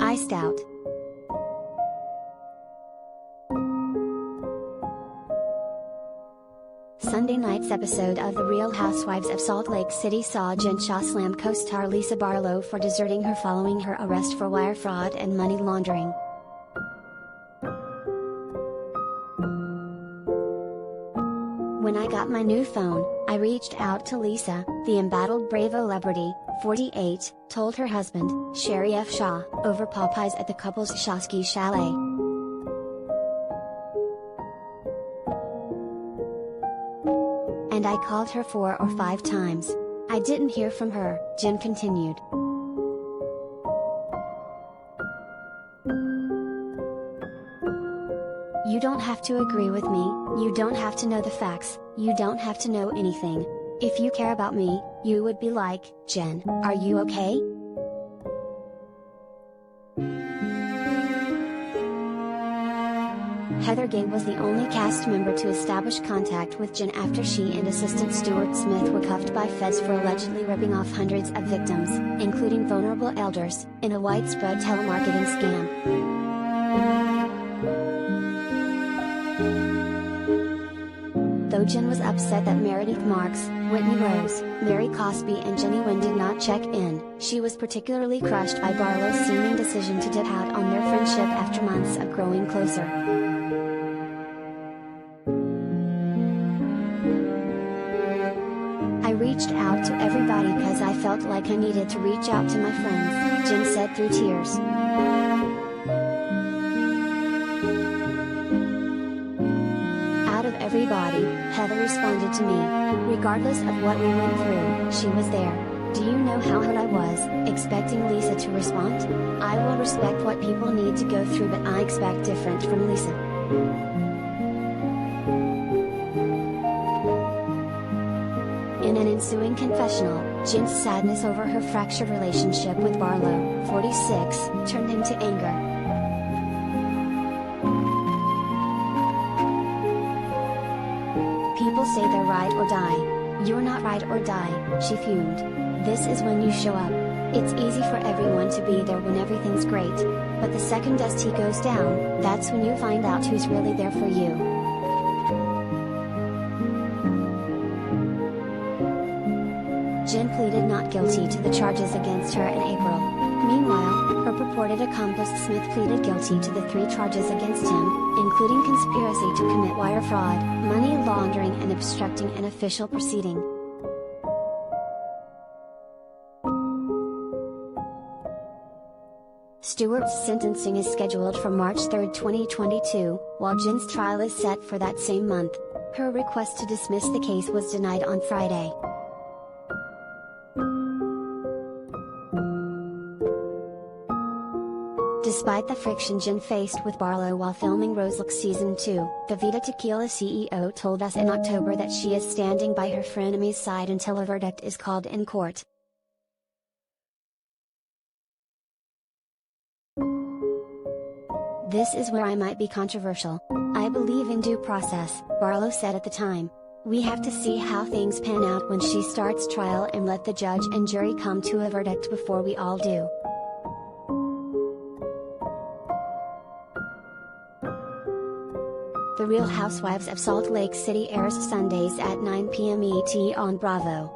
Iced out. Sunday night's episode of The Real Housewives of Salt Lake City saw Jen Shah slam co-star Lisa Barlow for deserting her following her arrest for wire fraud and money laundering. When I got my new phone, I reached out to Lisa, the embattled Bravolebrity, 48, told her husband, Sharrieff Shah, over Popeyes at the couple's Shah Ski Chalet. And I called her 4 or 5 times. I didn't hear from her, Jen continued. You don't have to agree with me, you don't have to know the facts, you don't have to know anything. If you care about me, you would be like, Jen, are you okay? Heather Gay was the only cast member to establish contact with Jen after she and assistant Stuart Smith were cuffed by feds for allegedly ripping off hundreds of victims, including vulnerable elders, in a widespread telemarketing scam. Though Jen was upset that Meredith Marks, Whitney Rose, Mary Cosby and Jenny Wynn did not check in, she was particularly crushed by Barlow's seeming decision to dip out on their friendship after months of growing closer. I reached out to everybody because I felt like I needed to reach out to my friends, Jen said through tears. Out of everybody, Heather responded to me. Regardless of what we went through, she was there. Do you know how hurt I was, expecting Lisa to respond? I will respect what people need to go through, but I expect different from Lisa. In an ensuing confessional, Jen's sadness over her fractured relationship with Barlow, 46, turned into anger. People say they're ride or die. You're not ride or die, she fumed. This is when you show up. It's easy for everyone to be there when everything's great, but the second dust heat goes down, that's when you find out who's really there for you. Jen pleaded not guilty to the charges against her in April. Meanwhile, her purported accomplice Smith pleaded guilty to the 3 charges against him, including conspiracy to commit wire fraud, money laundering and obstructing an official proceeding. Stewart's sentencing is scheduled for March 3, 2022, while Jen's trial is set for that same month. Her request to dismiss the case was denied on Friday. Despite the friction Jen faced with Barlow while filming RHOSLC Season 2, the Vita Tequila CEO told us in October that she is standing by her frenemy's side until a verdict is called in court. This is where I might be controversial. I believe in due process, Barlow said at the time. We have to see how things pan out when she starts trial and let the judge and jury come to a verdict before we all do. The Real Housewives of Salt Lake City airs Sundays at 9 p.m. ET on Bravo.